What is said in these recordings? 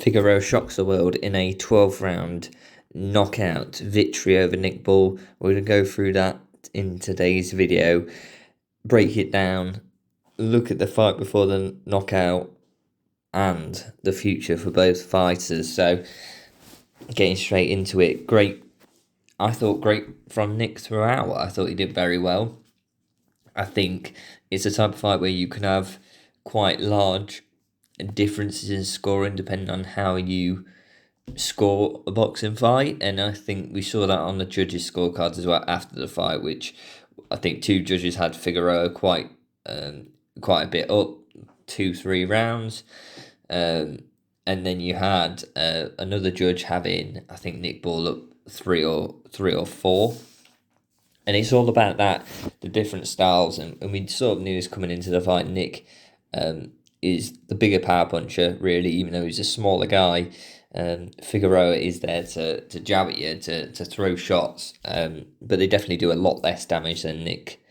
Figueroa shocks the world in a 12-round knockout victory over Nick Ball. We're going to go through that in today's video, break it down, look at the fight before the knockout and the future for both fighters. So getting straight into it, I thought great from Nick throughout. I thought he did very well. I think it's a type of fight where you can have quite large differences in scoring depending on how you score a boxing fight, and I think we saw that on the judges' scorecards as well after the fight, which I think two judges had Figueroa quite a bit up, 2-3 rounds, and then you had another judge having, I think, Nick Ball up three or four. And it's all about that, the different styles, and we sort of knew this coming into the fight. Nick is the bigger power puncher, really, even though he's a smaller guy. Figueroa is there to jab at you, to throw shots, but they definitely do a lot less damage than Nick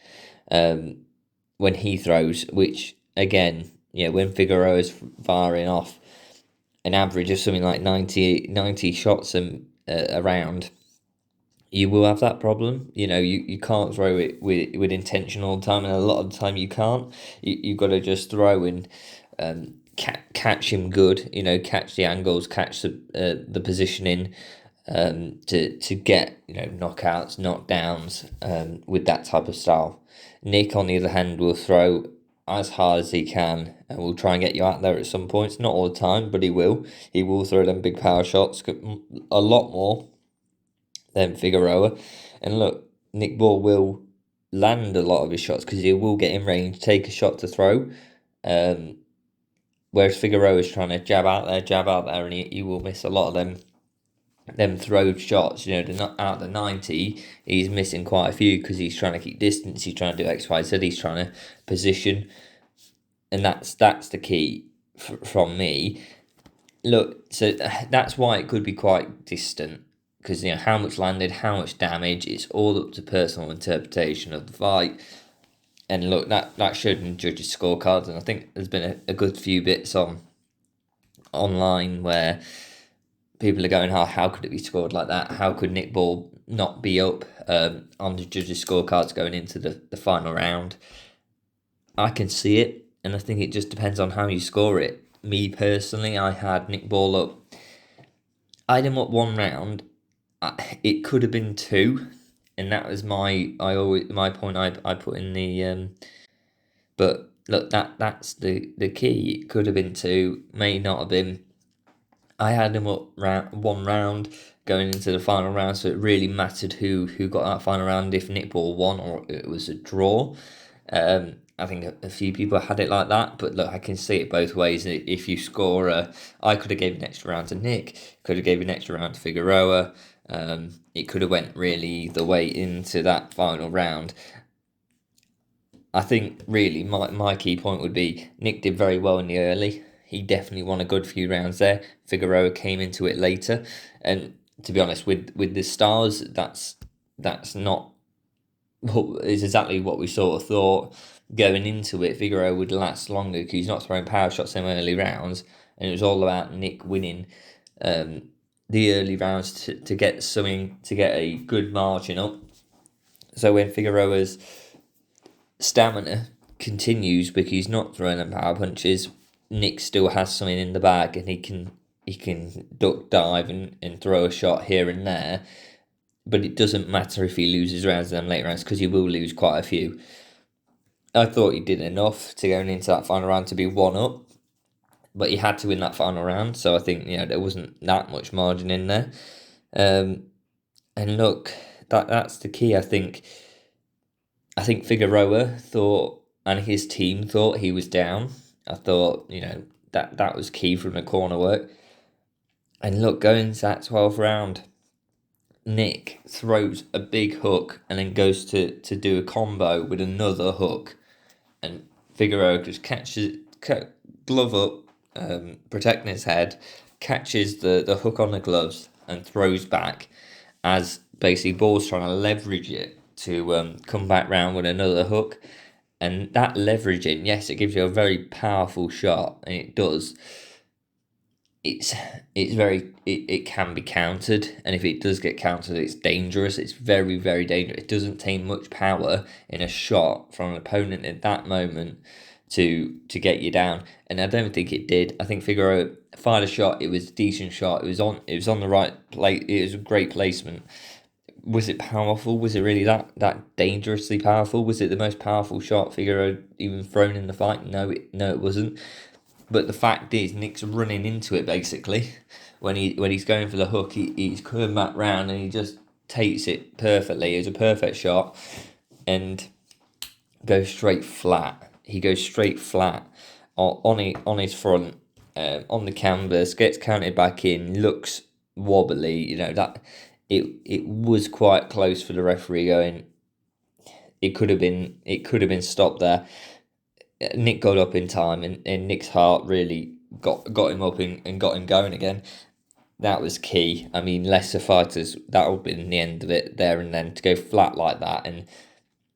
when he throws, which, again, when Figueroa is firing off an average of something like 90 shots a round, you will have that problem. You can't throw it with intention all the time, and a lot of the time you can't. You've got to just throw and catch him good. Catch the angles, catch the positioning, to get knockouts, knockdowns with that type of style. Nick, on the other hand, will throw as hard as he can and will try and get you out there at some points. Not all the time, but he will. He will throw them big power shots, a lot more than Figueroa. And look, Nick Ball will land a lot of his shots because he will get in range, take a shot to throw. Whereas Figueroa is trying to jab out there, and he will miss a lot of them throw shots. They're not out the 90. He's missing quite a few because he's trying to keep distance. He's trying to do X, Y, Z. He's trying to position, and that's the key from me. Look, so that's why it could be quite distant. Because how much landed, how much damage, it's all up to personal interpretation of the fight. And look, that showed in the judges' scorecards, and I think there's been a good few bits online where people are going, how could it be scored like that? How could Nick Ball not be up on the judges' scorecards going into the final round? I can see it, and I think it just depends on how you score it. Me personally, I had Nick Ball up. I had him up one round. It could have been two, and that was my point I put in the but look, that's the key. It could have been two, may not have been. I had him up one round going into the final round, so it really mattered who got that final round, if Nick Ball won or it was a draw. I think a few people had it like that, but look, I can see it both ways. If you score, I could have gave an extra round to Nick, could have gave an extra round to Figueroa. It could have went really either way into that final round. I think really my key point would be Nick did very well in the early. He definitely won a good few rounds there. Figueroa came into it later, and to be honest, with the stars, that's not is exactly what we sort of thought going into it. Figueroa would last longer because he's not throwing power shots in early rounds, and it was all about Nick winning the early rounds to get a good margin up. So when Figueroa's stamina continues because he's not throwing them power punches, Nick still has something in the bag, and he can duck, dive and throw a shot here and there. But it doesn't matter if he loses rounds in them late rounds, because he will lose quite a few. I thought he did enough to go into that final round to be one up, but he had to win that final round, so I think there wasn't that much margin in there. And look, that's the key. I think Figueroa thought, and his team thought, he was down. I thought that was key from the corner work. And look, going to that 12th round, Nick throws a big hook and then goes to do a combo with another hook, and Figueroa just catches, glove up, protecting his head, catches the hook on the gloves and throws back, as basically Ball's trying to leverage it to come back round with another hook. And that leveraging, yes, it gives you a very powerful shot, and it does. it's it can be countered, and if it does get countered, it's dangerous. It's very, very dangerous. It doesn't take much power in a shot from an opponent at that moment to get you down, and I don't think it did. I think Figueroa fired a shot. It was a decent shot. It was on the right place. It was a great placement. Was it powerful? Was it really that dangerously powerful? Was it the most powerful shot Figueroa even thrown in the fight? No, it wasn't. But the fact is, Nick's running into it basically. When he's going for the hook, he's coming back round and he just takes it perfectly. It was a perfect shot and goes straight flat. He goes straight flat on his front, on the canvas, gets counted back in, looks wobbly. That it was quite close for the referee going. It could have been stopped there. Nick got up in time, and Nick's heart really got him up and got him going again. That was key. I mean, lesser fighters, that would have been the end of it there and then, to go flat like that. And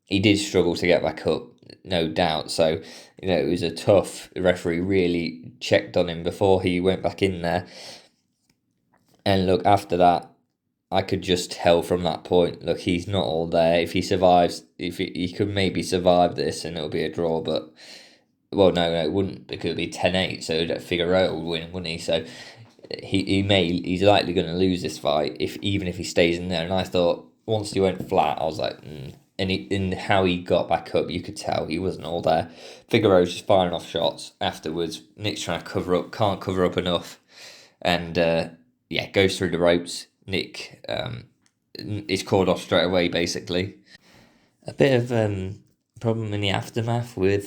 he did struggle to get back up, no doubt. So, it was a tough. The referee really checked on him before he went back in there. And look, after that, I could just tell from that point, look, he's not all there. If he survives, if he could maybe survive this and it'll be a draw, but, well, no, it wouldn't, because it'd be 10-8, so Figueroa would win, wouldn't he? So he's likely going to lose this fight, even if he stays in there. And I thought, once he went flat, I was like, and in how he got back up, you could tell he wasn't all there. Figueroa's just firing off shots afterwards. Nick's trying to cover up, can't cover up enough, and goes through the ropes. Nick is called off straight away, basically. A bit of problem in the aftermath with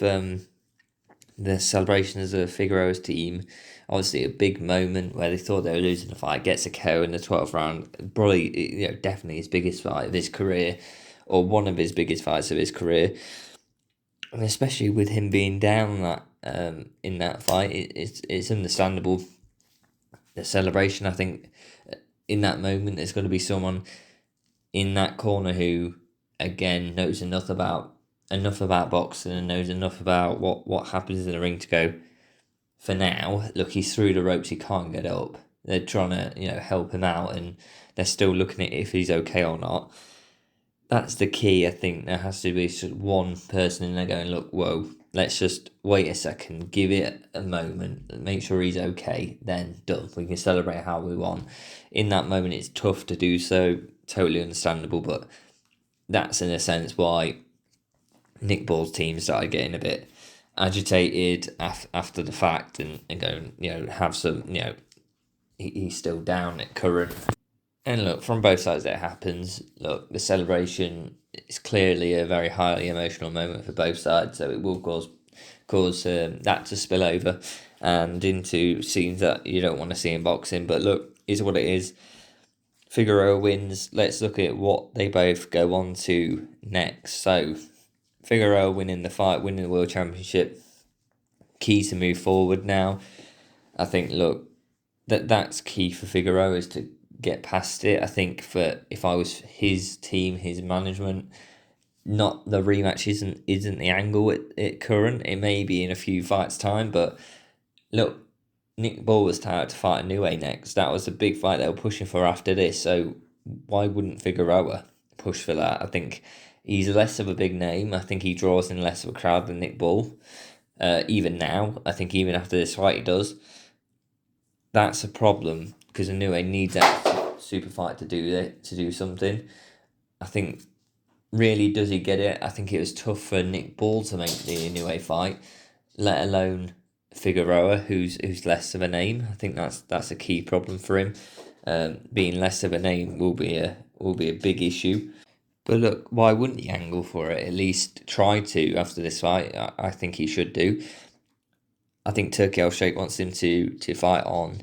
the celebrations of Figueroa's team. Obviously, a big moment where they thought they were losing the fight. Gets a KO in the 12th round. Probably, definitely his biggest fight of his career, or one of his biggest fights of his career. And especially with him being down in that fight, it's understandable. The celebration, I think, in that moment, there's going to be someone in that corner who, again, knows enough about boxing and knows enough about what happens in the ring to go, for now, look, he's through the ropes, he can't get up. They're trying to, help him out, and they're still looking at if he's okay or not. That's the key. I think there has to be one person in there going, look, whoa, let's just wait a second, give it a moment, make sure he's okay, then done. We can celebrate how we want. In that moment, it's tough to do so, totally understandable, but that's in a sense why Nick Ball's team started getting a bit agitated after the fact and going, have some, he's still down at current. And look, from both sides it happens. Look, the celebration is clearly a very highly emotional moment for both sides, so it will cause that to spill over and into scenes that you don't want to see in boxing. But look, is what it is. Figueroa wins. Let's look at what they both go on to next. So, Figueroa winning the fight, winning the World Championship, key to move forward now. I think, look, that's key for Figueroa, is to get past it. I think if I was his team, his management, not the rematch isn't the angle at current. It may be in a few fights' time, but look, Nick Ball was tired to fight Inoue next. That was a big fight they were pushing for after this, so why wouldn't Figueroa push for that? I think he's less of a big name. I think he draws in less of a crowd than Nick Ball. Even now, I think even after this fight he does. That's a problem, because Inoue needs that super fight to do something. I think, really, does he get it? I think it was tough for Nick Ball to make the Inoue fight, let alone Figueroa, who's less of a name. I think that's a key problem for him. Being less of a name will be a big issue. But look, why wouldn't he angle for it? At least try to after this fight. I think he should do. I think Turki Al-Sheikh wants him to fight on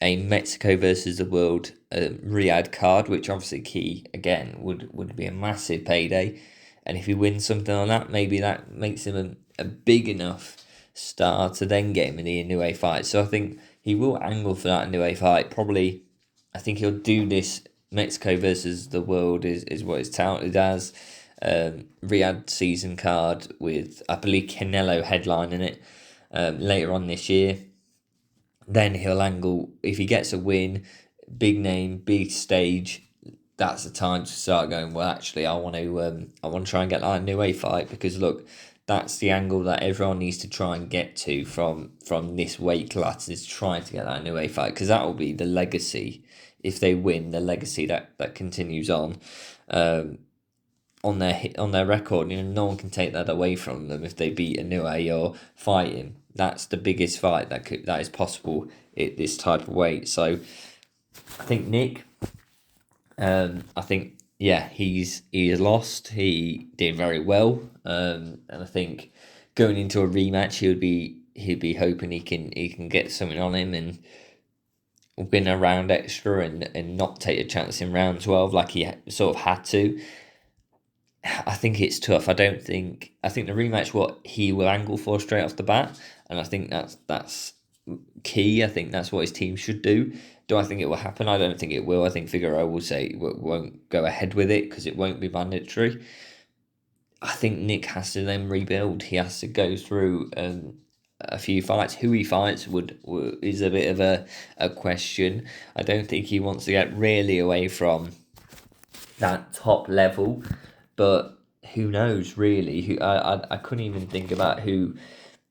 a Mexico versus the world Riyadh card, which obviously key, again, would be a massive payday. And if he wins something on that, maybe that makes him a big enough star to then get him in the Inoue fight. So I think he will angle for that Inoue fight. Probably, I think he'll do this Mexico versus the world is what it's touted as. Riyadh season card with, I believe, Canelo headlining it later on this year. then he'll angle. If he gets a win, big name, big stage, that's the time to start going, well, actually, I want to try and get that new A fight, because look, that's the angle that everyone needs to try and get to from this weight class, is trying to get that new A fight, because that will be the legacy. If they win, the legacy that continues on their record. You know, no one can take that away from them if they beat a new A or fight him. That's the biggest fight that is possible at this type of weight. So I think Nick, I think, yeah, he's lost. He did very well, and I think going into a rematch, he'd be hoping he can get something on him and win a round extra and not take a chance in round 12 like he sort of had to. I think it's tough. I think the rematch what he will angle for straight off the bat, and I think that's key. I think that's what his team should do. Do I think it will happen? I don't think it will. I think Figueroa will say won't go ahead with it because it won't be mandatory. I think Nick has to then rebuild. He has to go through a few fights. Who he fights is a bit of a question. I don't think he wants to get really away from that top level, but who knows really? I couldn't even think about who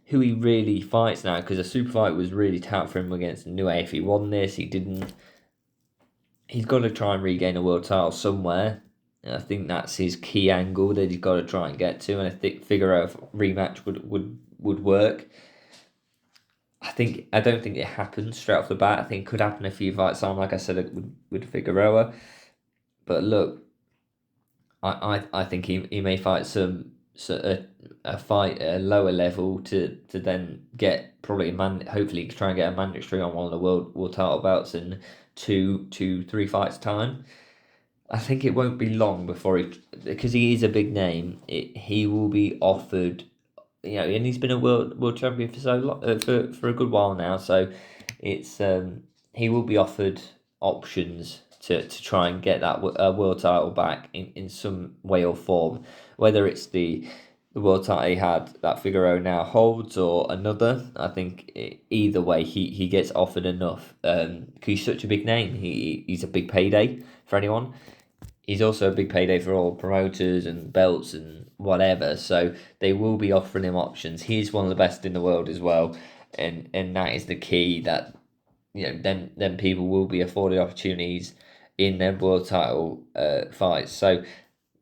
he really fights now, because a super fight was really tough for him against Nue. If he won this, he didn't. He's got to try and regain a world title somewhere. And I think that's his key angle that he's got to try and get to. And I think Figueroa rematch would work. I don't think it happens straight off the bat. I think it could happen a few fights on, like I said, with Figueroa. But look, I think he may fight a fight at a lower level to then get probably hopefully try and get a mandatory on one of the world title bouts in 3 fights time. I think it won't be long before because he is a big name. He will be offered, and he's been a world champion for so long, for a good while now. So it's he will be offered options to try and get that world title back in some way or form, whether it's the world title he had that Figueroa now holds or another. I think either way he gets offered enough, because he's such a big name. He's a big payday for anyone. He's also a big payday for all promoters and belts and whatever, so they will be offering him options. He's one of the best in the world as well, and that is the key, that then people will be afforded opportunities in their world title fights. So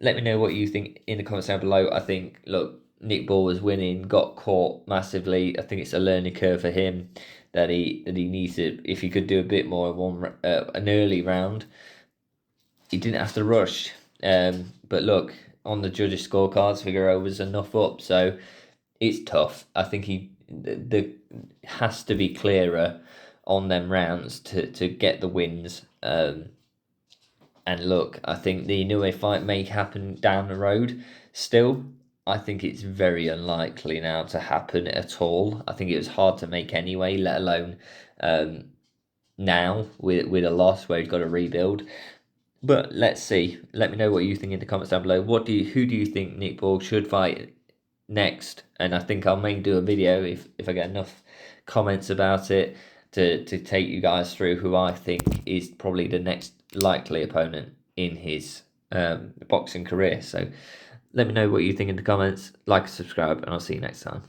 let me know what you think in the comments down below. I think, look, Nick Ball was winning, got caught massively. I think it's a learning curve for him that he needs to, if he could do a bit more in an early round. He didn't have to rush. But look, on the judges' scorecards, Figueroa was enough up, so it's tough. I think the has to be clearer on them rounds to get the wins. And look, I think the Inoue fight may happen down the road. Still, I think it's very unlikely now to happen at all. I think it was hard to make anyway, let alone now with a loss where he's got to rebuild. But let's see. Let me know what you think in the comments down below. Who do you think Nick Ball should fight next? And I think I'll maybe do a video if I get enough comments about it to take you guys through who I think is probably the next likely opponent in his boxing career. So let me know what you think in the comments. Like and subscribe, and I'll see you next time.